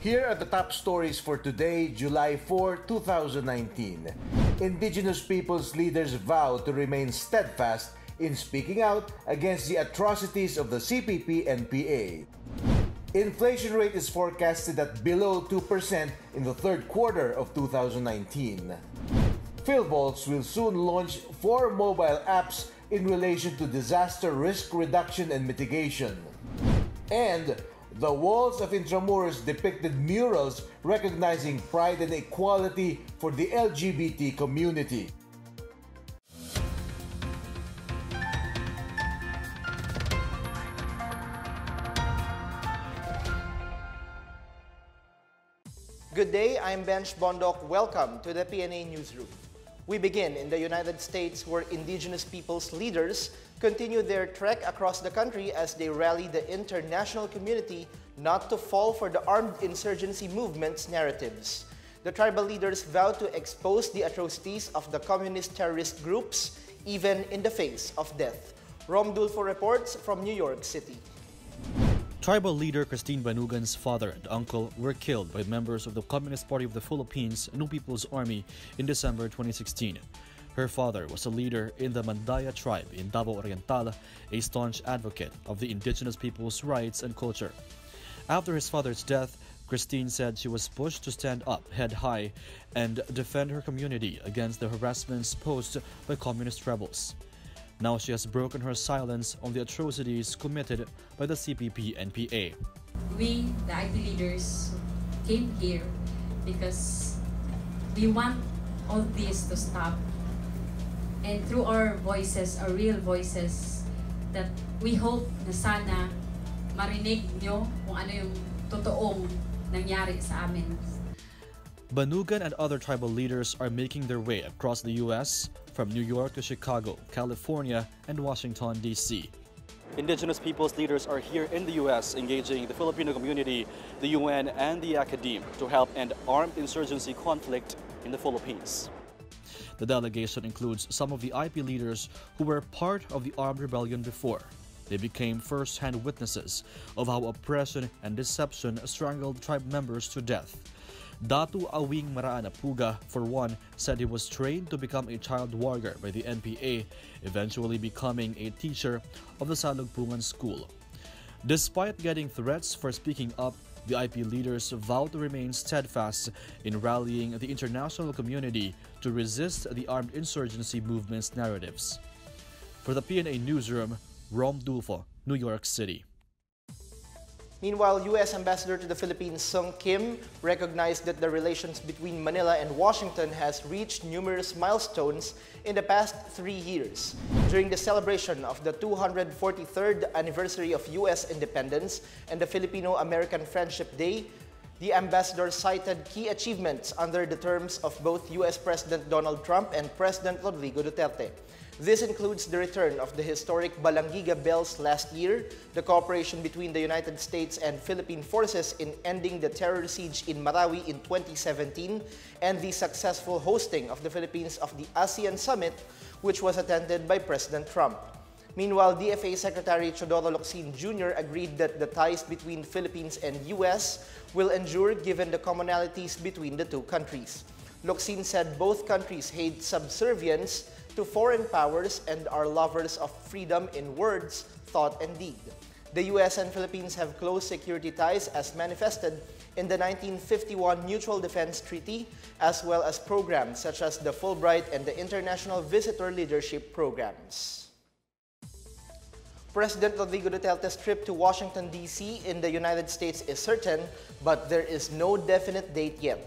Here are the top stories for today, July 4, 2019. Indigenous peoples' leaders vow to remain steadfast in speaking out against the atrocities of the CPP-NPA. Inflation rate is forecasted at below 2% in the third quarter of 2019. PHIVOLCS will soon launch 4 mobile apps in relation to disaster risk reduction and mitigation. And the walls of Intramuros depicted murals recognizing pride and equality for the LGBT community. Good day, I'm Bench Bondok. Welcome to the PNA Newsroom. We begin in the United States, where indigenous peoples' leaders continue their trek across the country as they rally the international community not to fall for the armed insurgency movement's narratives. The tribal leaders vow to expose the atrocities of the communist terrorist groups, even in the face of death. Rom Dulfo reports from New York City. Tribal leader Christine Banugan's father and uncle were killed by members of the Communist Party of the Philippines, New People's Army, in December 2016. Her father was a leader in the Mandaya tribe in Davao Oriental, a staunch advocate of the indigenous people's rights and culture. After his father's death, Christine said she was pushed to stand up head high and defend her community against the harassments posed by communist rebels. Now she has broken her silence on the atrocities committed by the CPP-NPA. We, the IP leaders, came here because we want all this to stop. And through our voices, our real voices, that we hope na sana marinig nyo kung ano yung totoong nangyari sa amin. Banugan and other tribal leaders are making their way across the U.S., from New York to Chicago, California, and Washington, D.C. Indigenous peoples' leaders are here in the U.S. engaging the Filipino community, the UN, and the academe to help end armed insurgency conflict in the Philippines. The delegation includes some of the IP leaders who were part of the armed rebellion before. They became first-hand witnesses of how oppression and deception strangled tribe members to death. Datu Awing Maraanapuga, for one, said he was trained to become a child warrior by the NPA, eventually becoming a teacher of the Salugpungan School. Despite getting threats for speaking up, the IP leaders vowed to remain steadfast in rallying the international community to resist the armed insurgency movement's narratives. For the PNA Newsroom, Rom Dulfo, New York City. Meanwhile, U.S. Ambassador to the Philippines Sung Kim recognized that the relations between Manila and Washington has reached numerous milestones in the past 3 years. During the celebration of the 243rd anniversary of U.S. independence and the Filipino-American Friendship Day, the ambassador cited key achievements under the terms of both U.S. President Donald Trump and President Rodrigo Duterte. This includes the return of the historic Balangiga Bells last year, the cooperation between the United States and Philippine forces in ending the terror siege in Marawi in 2017, and the successful hosting of the Philippines of the ASEAN Summit, which was attended by President Trump. Meanwhile, DFA Secretary Teodoro Locsin Jr. agreed that the ties between Philippines and US will endure given the commonalities between the two countries. Locsin said both countries hate subservience to foreign powers and are lovers of freedom in words, thought, and deed. The US and Philippines have close security ties as manifested in the 1951 Mutual Defense Treaty, as well as programs such as the Fulbright and the International Visitor Leadership Programs. President Rodrigo Duterte's trip to Washington, D.C. in the United States is certain, but there is no definite date yet.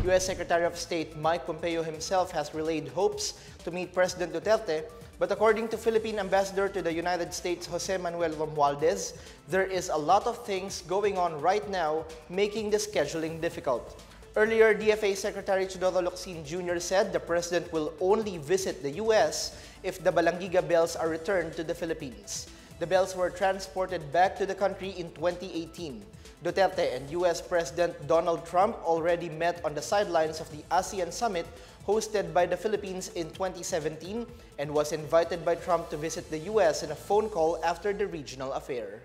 U.S. Secretary of State Mike Pompeo himself has relayed hopes to meet President Duterte, but according to Philippine Ambassador to the United States Jose Manuel Romualdez, there is a lot of things going on right now making the scheduling difficult. Earlier, DFA Secretary Teodoro Locsin Jr. said the President will only visit the U.S. if the Balangiga Bells are returned to the Philippines. The bells were transported back to the country in 2018. Duterte and U.S. President Donald Trump already met on the sidelines of the ASEAN Summit hosted by the Philippines in 2017 and was invited by Trump to visit the U.S. in a phone call after the regional affair.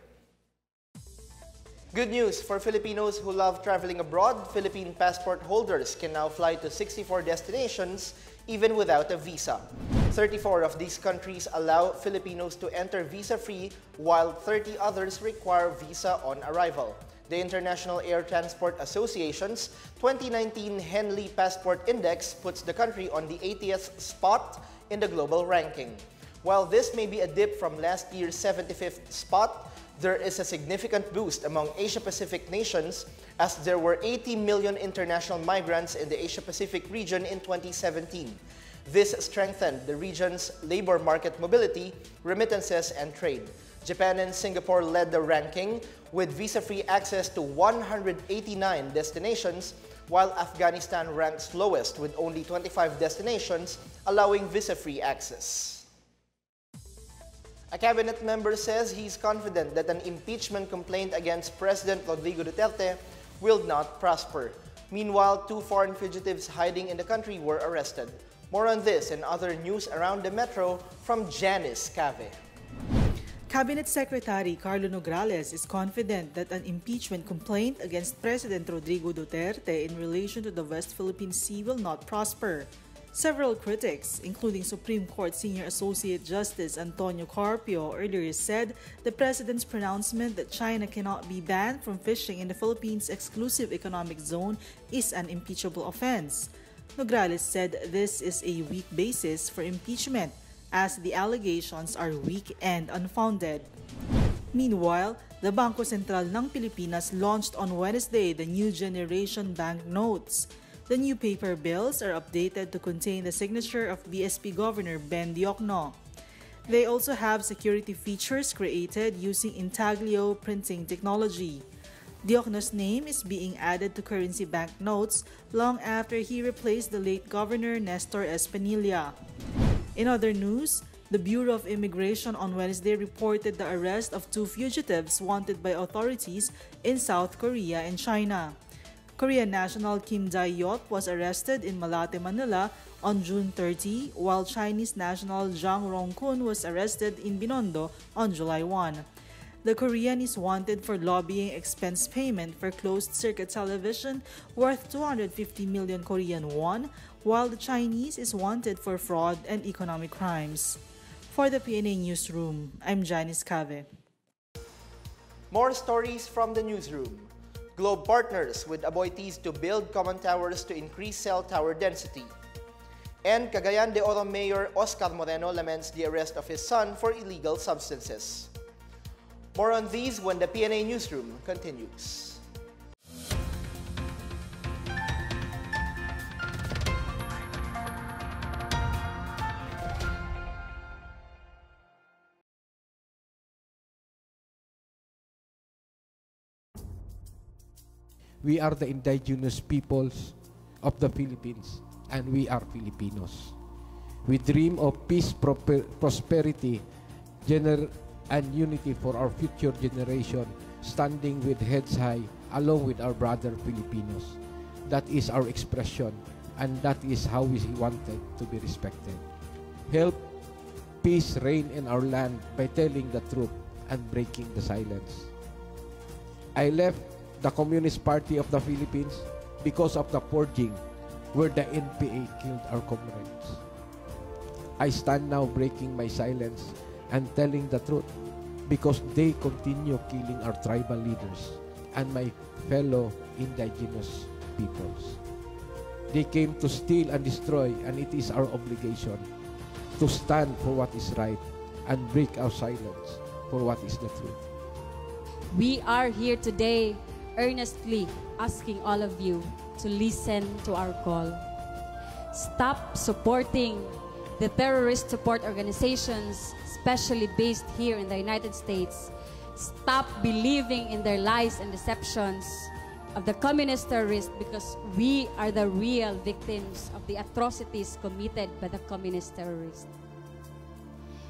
Good news for Filipinos who love traveling abroad. Philippine passport holders can now fly to 64 destinations even without a visa. 34 of these countries allow Filipinos to enter visa-free, while 30 others require visa on arrival. The International Air Transport Association's 2019 Henley Passport Index puts the country on the 80th spot in the global ranking. While this may be a dip from last year's 75th spot, there is a significant boost among Asia-Pacific nations, as there were 80 million international migrants in the Asia-Pacific region in 2017. This strengthened the region's labor market mobility, remittances, and trade. Japan and Singapore led the ranking with visa-free access to 189 destinations, while Afghanistan ranks lowest with only 25 destinations allowing visa-free access. A cabinet member says he's confident that an impeachment complaint against President Rodrigo Duterte will not prosper. Meanwhile, 2 foreign fugitives hiding in the country were arrested. More on this and other news around the metro from Janice Cave. Cabinet Secretary Carlo Nograles is confident that an impeachment complaint against President Rodrigo Duterte in relation to the West Philippine Sea will not prosper. Several critics, including Supreme Court Senior Associate Justice Antonio Carpio, earlier said the president's pronouncement that China cannot be banned from fishing in the Philippines' exclusive economic zone is an impeachable offense. Nograles said this is a weak basis for impeachment, as the allegations are weak and unfounded. Meanwhile, the Bangko Sentral ng Pilipinas launched on Wednesday the new generation banknotes. The new paper bills are updated to contain the signature of BSP Governor Ben Diokno. They also have security features created using intaglio printing technology. Diokno's name is being added to currency banknotes long after he replaced the late Governor Nestor Espinilla. In other news, the Bureau of Immigration on Wednesday reported the arrest of 2 fugitives wanted by authorities in South Korea and China. Korean national Kim Dae-yot was arrested in Malate, Manila on June 30, while Chinese national Zhang Rongkun was arrested in Binondo on July 1. The Korean is wanted for lobbying expense payment for closed-circuit television worth 250 million Korean won, while the Chinese is wanted for fraud and economic crimes. For the PNA Newsroom, I'm Janice Cave. More stories from the newsroom. Globe partners with Aboitiz to build common towers to increase cell tower density. And Cagayan de Oro Mayor Oscar Moreno laments the arrest of his son for illegal substances. More on these when the PNA Newsroom continues. We are the indigenous peoples of the Philippines, and we are Filipinos. We dream of peace, prosperity, and unity for our future generation, standing with heads high along with our brother Filipinos. That is our expression, and that is how we wanted to be respected. Help peace reign in our land by telling the truth and breaking the silence. I left the Communist Party of the Philippines because of the purging where the NPA killed our comrades. I stand now breaking my silence and telling the truth because they continue killing our tribal leaders and my fellow indigenous peoples. They came to steal and destroy, and it is our obligation to stand for what is right and break our silence for what is the truth. We are here today earnestly asking all of you to listen to our call. Stop supporting the terrorist support organizations, especially based here in the United States. Stop believing in their lies and deceptions of the communist terrorists, because we are the real victims of the atrocities committed by the communist terrorists.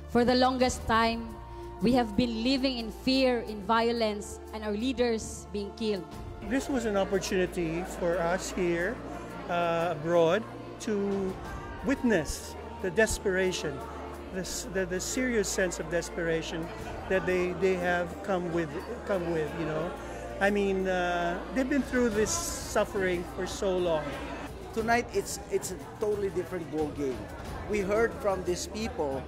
For the longest time, we have been living in fear, in violence, and our leaders being killed. This was an opportunity for us here abroad to witness the desperation, the serious sense of desperation that they have come with, you know. I mean, they've been through this suffering for so long. Tonight, it's a totally different ball game. We heard from these people,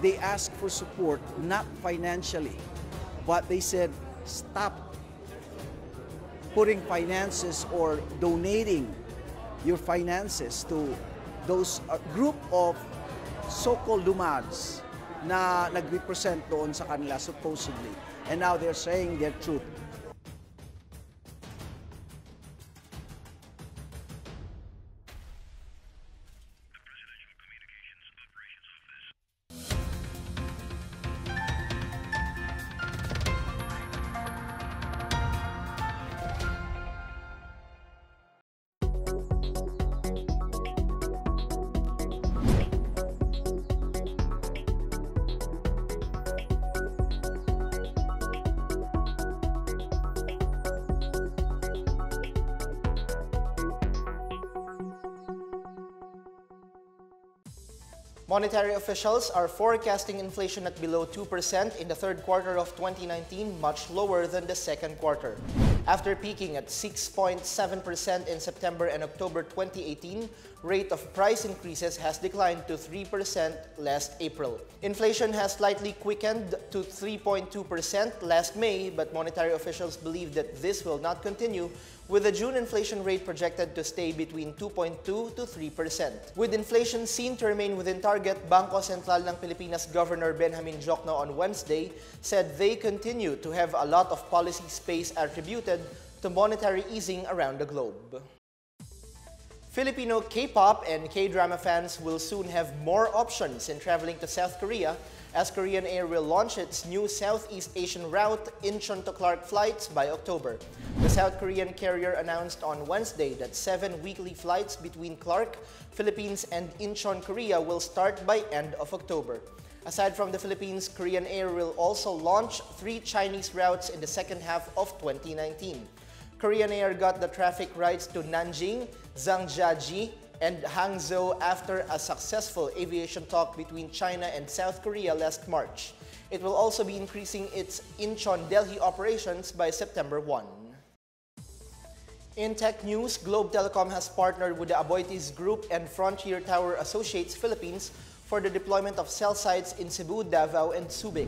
they asked for support, not financially, but they said, stop putting finances or donating your finances to those group of so-called lumads na nag-represent doon sa kanila supposedly. And now they're saying their truth. Monetary officials are forecasting inflation at below 2% in the third quarter of 2019, much lower than the second quarter. After peaking at 6.7% in September and October 2018, rate of price increases has declined to 3% last April. Inflation has slightly quickened to 3.2% last May, but monetary officials believe that this will not continue, with the June inflation rate projected to stay between 2.2 to 3%. With inflation seen to remain within target, Bangko Sentral ng Pilipinas Governor Benjamin Jokno on Wednesday said they continue to have a lot of policy space attributed to monetary easing around the globe. Filipino K-pop and K-drama fans will soon have more options in traveling to South Korea as Korean Air will launch its new Southeast Asian route Incheon to Clark flights by October. The South Korean carrier announced on Wednesday that 7 weekly flights between Clark, Philippines and Incheon, Korea will start by end of October. Aside from the Philippines, Korean Air will also launch 3 Chinese routes in the second half of 2019. Korean Air got the traffic rights to Nanjing, Zhangjiajie, and Hangzhou after a successful aviation talk between China and South Korea last March. It will also be increasing its Incheon-Delhi operations by September 1. In tech news, Globe Telecom has partnered with the Aboitiz Group and Frontier Tower Associates Philippines for the deployment of cell sites in Cebu, Davao, and Subic.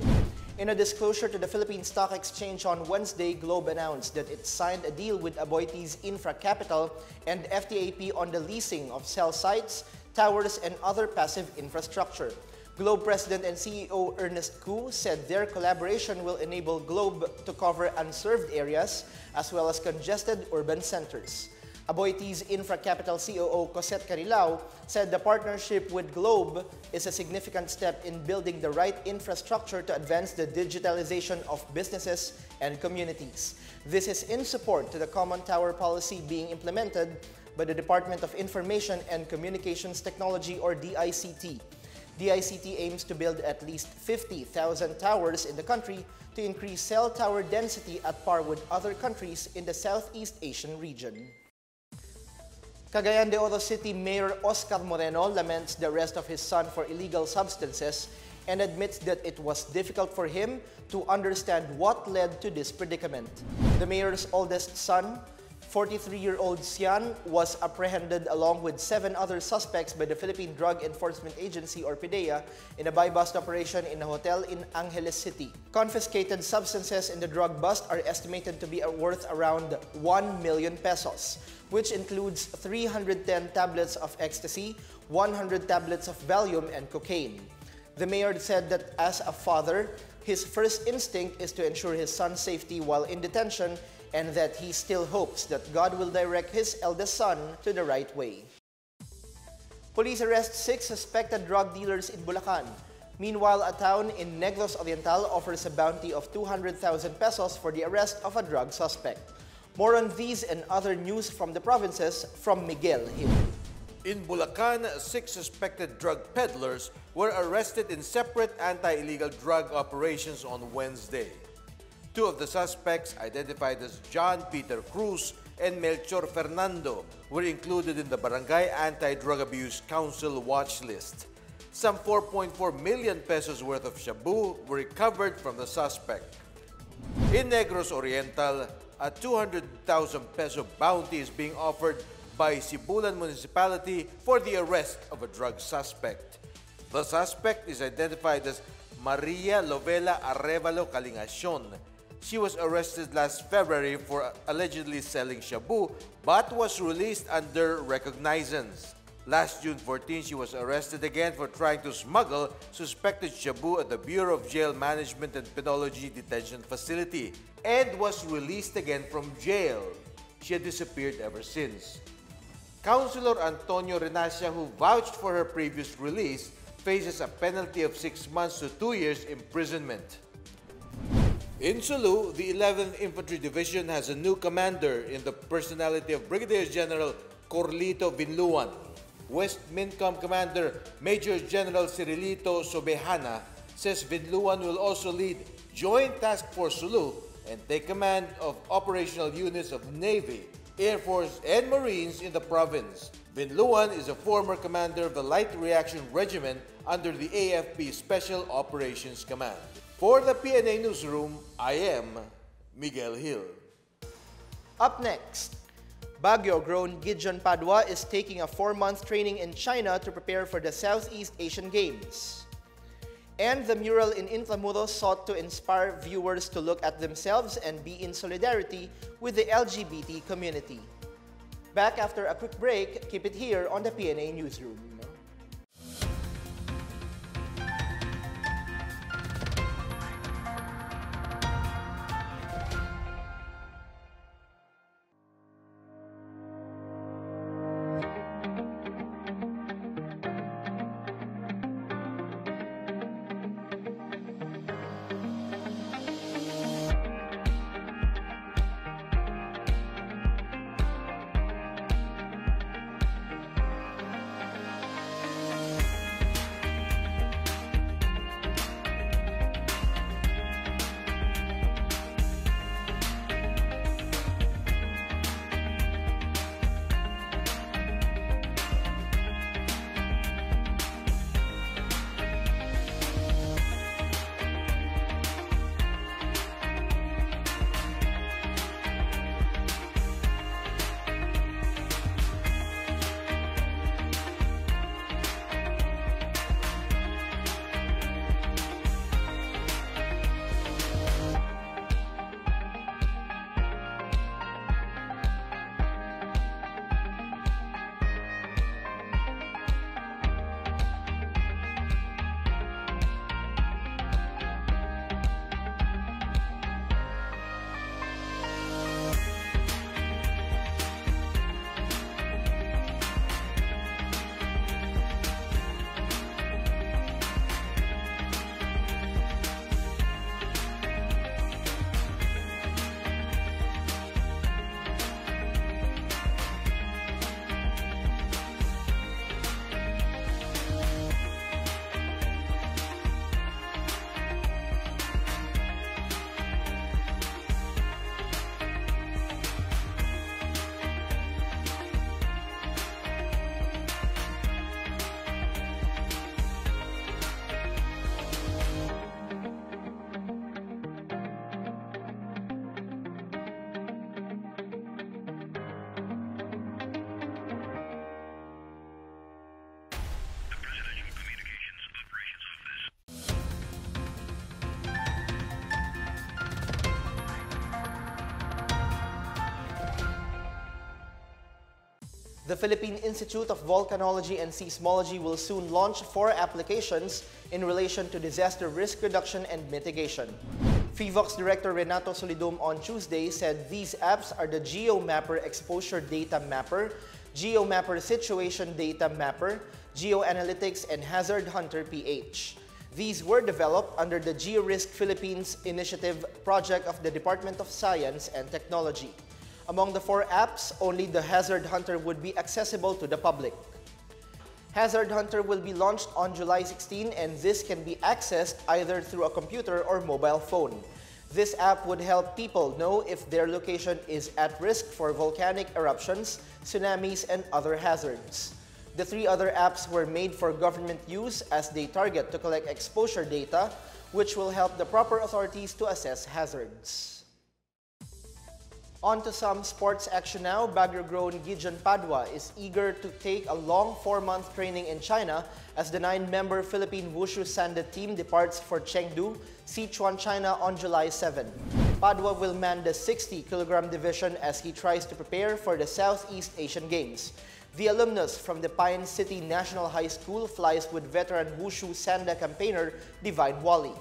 In a disclosure to the Philippine Stock Exchange on Wednesday, Globe announced that it signed a deal with Aboitiz Infra Capital and FTAP on the leasing of cell sites, towers, and other passive infrastructure. Globe President and CEO Ernest Cu said their collaboration will enable Globe to cover unserved areas as well as congested urban centers. Aboitiz Infra Capital COO Cosette Carilao said the partnership with Globe is a significant step in building the right infrastructure to advance the digitalization of businesses and communities. This is in support to the Common Tower Policy being implemented by the Department of Information and Communications Technology, or DICT. DICT aims to build at least 50,000 towers in the country to increase cell tower density at par with other countries in the Southeast Asian region. Cagayan de Oro City Mayor Oscar Moreno laments the arrest of his son for illegal substances and admits that it was difficult for him to understand what led to this predicament. The mayor's oldest son, 43-year-old Sian, was apprehended along with 7 other suspects by the Philippine Drug Enforcement Agency, or PDEA, in a buy-bust operation in a hotel in Angeles City. Confiscated substances in the drug bust are estimated to be worth around 1 million pesos, which includes 310 tablets of ecstasy, 100 tablets of Valium, and cocaine. The mayor said that as a father, his first instinct is to ensure his son's safety while in detention, and that he still hopes that God will direct his eldest son to the right way. Police arrest 6 suspected drug dealers in Bulacan. Meanwhile, a town in Negros Oriental offers a bounty of 200,000 pesos for the arrest of a drug suspect. More on these and other news from the provinces from Miguel Hill. In Bulacan, 6 suspected drug peddlers were arrested in separate anti-illegal drug operations on Wednesday. 2 of the suspects, identified as John Peter Cruz and Melchor Fernando, were included in the Barangay Anti-Drug Abuse Council watch list. Some 4.4 million pesos worth of shabu were recovered from the suspect. In Negros Oriental, a 200,000 peso bounty is being offered by Sibulan Municipality for the arrest of a drug suspect. The suspect is identified as Maria Lovela Arevalo Calingacion. She was arrested last February for allegedly selling shabu but was released under recognizance. Last June 14, she was arrested again for trying to smuggle suspected shabu at the Bureau of Jail Management and Penology Detention Facility and was released again from jail. She had disappeared ever since. Councilor Antonio Renacia, who vouched for her previous release, faces a penalty of 6 months to 2 years imprisonment. In Sulu, the 11th Infantry Division has a new commander in the personality of Brigadier General Corlito Vinluan. West MINCOM Commander Major General Cirilito Sobehana says Vinluan will also lead Joint Task Force Sulu and take command of operational units of Navy, Air Force, and Marines in the province. Vinluan is a former commander of the Light Reaction Regiment under the AFP Special Operations Command. For the PNA Newsroom, I am Miguel Hill. Up next, Baguio-grown Gideon Padua is taking a 4-month training in China to prepare for the Southeast Asian Games. And the mural in Intramuros sought to inspire viewers to look at themselves and be in solidarity with the LGBT community. Back after a quick break, keep it here on the PNA Newsroom. The Philippine Institute of Volcanology and Seismology will soon launch 4 applications in relation to disaster risk reduction and mitigation. PHIVOLCS Director Renato Solidum on Tuesday said these apps are the GeoMapper Exposure Data Mapper, GeoMapper Situation Data Mapper, GeoAnalytics, and Hazard Hunter PH. These were developed under the GeoRisk Philippines Initiative project of the Department of Science and Technology. Among the 4 apps, only the Hazard Hunter would be accessible to the public. Hazard Hunter will be launched on July 16, and this can be accessed either through a computer or mobile phone. This app would help people know if their location is at risk for volcanic eruptions, tsunamis, and other hazards. The 3 other apps were made for government use as they target to collect exposure data, which will help the proper authorities to assess hazards. On to some sports action now. Baguio-grown Gideon Padua is eager to take a long 4-month training in China as the 9-member Philippine Wushu Sanda team departs for Chengdu, Sichuan, China on July 7. Padua will man the 60-kilogram division as he tries to prepare for the Southeast Asian Games. The alumnus from the Pine City National High School flies with veteran Wushu Sanda campaigner Divine Wally.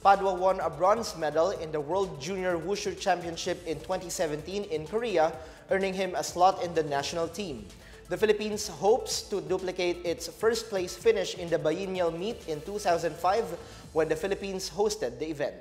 Padua won a bronze medal in the World Junior Wushu Championship in 2017 in Korea, earning him a slot in the national team. The Philippines hopes to duplicate its first-place finish in the biennial meet in 2005 when the Philippines hosted the event.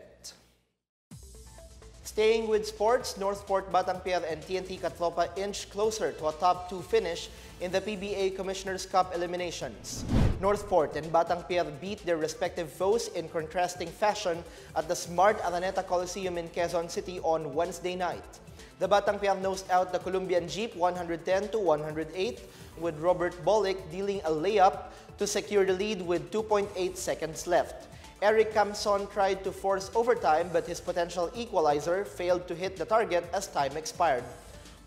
Staying with sports, Northport, Batang Pier and TNT Catlopa inch closer to a top 2 finish in the PBA Commissioner's Cup eliminations. Northport and Batang Pier beat their respective foes in contrasting fashion at the Smart Araneta Coliseum in Quezon City on Wednesday night. The Batang Pier nosed out the Colombian Jeep 110-108, with Robert Bolick dealing a layup to secure the lead with 2.8 seconds left. Eric Camson tried to force overtime, but his potential equalizer failed to hit the target as time expired.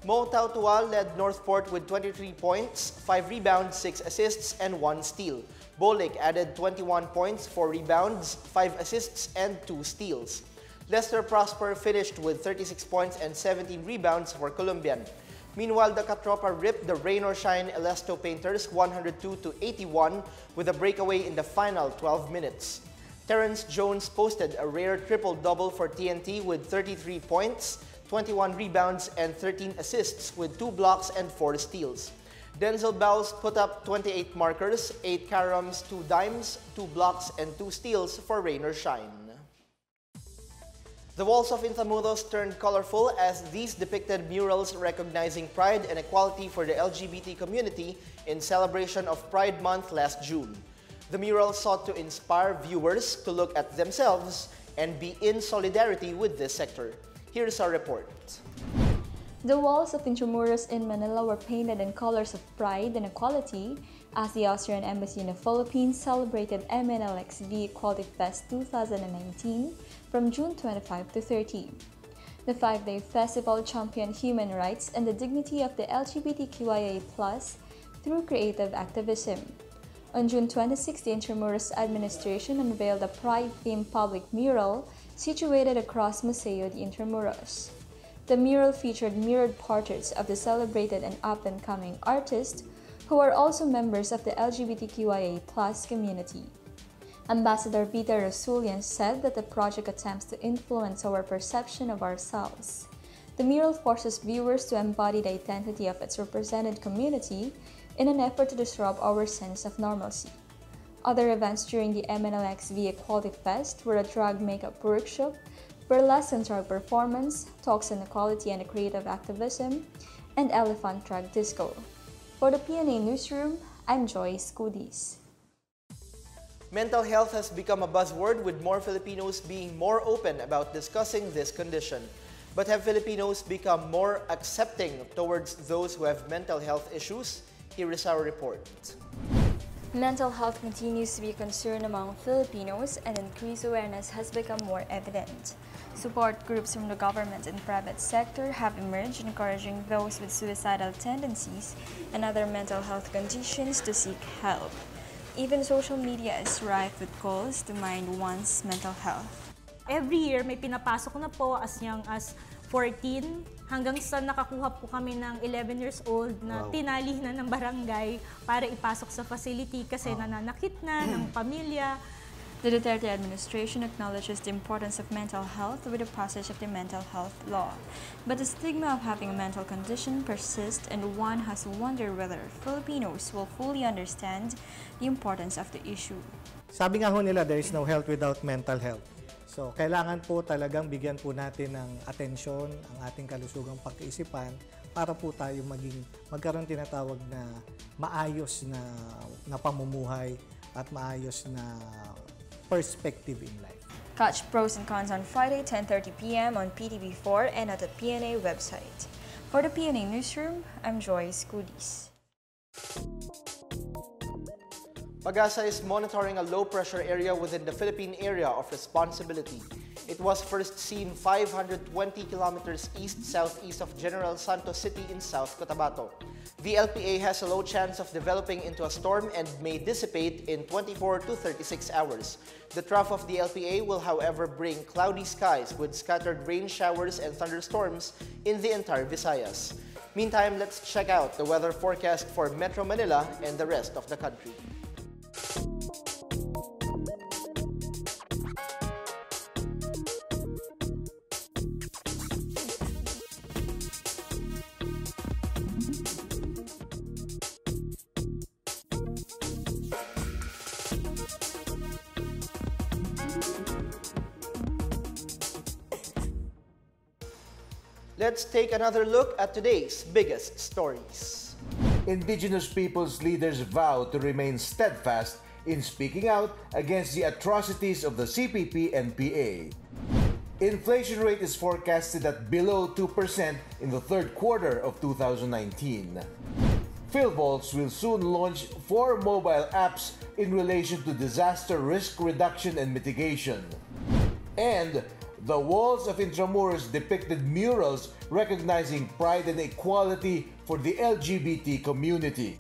Mo Tautua led Northport with 23 points, 5 rebounds, 6 assists, and 1 steal. Bolick added 21 points, 4 rebounds, 5 assists, and 2 steals. Lester Prosper finished with 36 points and 17 rebounds for Colombian. Meanwhile, the Catropa ripped the Rain or Shine Elesto Painters 102-81 with a breakaway in the final 12 minutes. Terrence Jones posted a rare triple-double for TNT with 33 points, 21 rebounds, and 13 assists with 2 blocks and 4 steals. Denzel Bowles put up 28 markers, 8 caroms, 2 dimes, 2 blocks, and 2 steals for Rain or Shine. The walls of Intramuros turned colorful as these depicted murals recognizing pride and equality for the LGBT community in celebration of Pride Month last June. The mural sought to inspire viewers to look at themselves and be in solidarity with this sector. Here's our report. The walls of Intramuros in Manila were painted in colors of pride and equality as the Austrian Embassy in the Philippines celebrated MNLXV Equality Fest 2019 from June 25 to 30. The 5-day festival championed human rights and the dignity of the LGBTQIA+ through creative activism. On June 26, the Intramuros administration unveiled a Pride-themed public mural situated across Museo de Intramuros. The mural featured mirrored portraits of the celebrated and up-and-coming artists who are also members of the LGBTQIA+ community. Ambassador Vita Rasulian said that the project attempts to influence our perception of ourselves. The mural forces viewers to embody the identity of its represented community in an effort to disrupt our sense of normalcy. Other events during the MNLXV Equality Fest were a drag makeup workshop, burlesque and drag performance, talks on equality and creative activism, and elephant drag disco. For the PNA Newsroom, I'm Joyce Kudis. Mental health has become a buzzword, with more Filipinos being more open about discussing this condition. But have Filipinos become more accepting towards those who have mental health issues? Here is our report. Mental health continues to be a concern among Filipinos, and increased awareness has become more evident. Support groups from the government and private sector have emerged, encouraging those with suicidal tendencies and other mental health conditions to seek help. Even social media is rife with calls to mind one's mental health. Every year, may pinapasok na po as young as 14 hanggang sa nakakuha po kami ng 11 years old na tinali na ng barangay para ipasok sa facility kasi nananakit na ng pamilya. The Duterte administration acknowledges the importance of mental health with the passage of the mental health law. But the stigma of having a mental condition persists, and one has to wonder whether Filipinos will fully understand the importance of the issue. Sabi nga ho nila, there is no health without mental health. So, kailangan po talagang bigyan po natin ng atensyon ang ating kalusugang pag-iisipan para po tayo magkaroon tinatawag na maayos na pamumuhay at maayos na perspective in life. Catch pros and cons on Friday, 10:30 p.m. on PTV4 and at the PNA website. For the PNA Newsroom, I'm Joyce Kudis. Pag-asa is monitoring a low-pressure area within the Philippine area of responsibility. It was first seen 520 kilometers east-southeast of General Santos City in South Cotabato. The LPA has a low chance of developing into a storm and may dissipate in 24 to 36 hours. The trough of the LPA will, however, bring cloudy skies with scattered rain showers and thunderstorms in the entire Visayas. Meantime, let's check out the weather forecast for Metro Manila and the rest of the country. Let's take another look at today's biggest stories. Indigenous peoples' leaders vow to remain steadfast in speaking out against the atrocities of the CPP-NPA. Inflation rate is forecasted at below 2% in the third quarter of 2019. PHIVOLCS will soon launch 4 mobile apps in relation to disaster risk reduction and mitigation. And the walls of Intramuros depicted murals recognizing pride and equality for the LGBT community.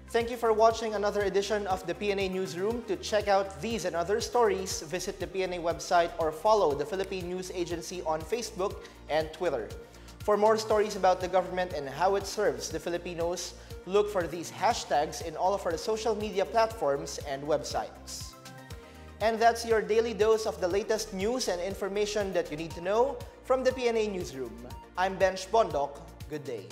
Thank you for watching another edition of the PNA Newsroom. To check out these and other stories, visit the PNA website or follow the Philippine News Agency on Facebook and Twitter. For more stories about the government and how it serves the Filipinos, look for these hashtags in all of our social media platforms and websites. And that's your daily dose of the latest news and information that you need to know from the PNA Newsroom. I'm Bench Bondok. Good day.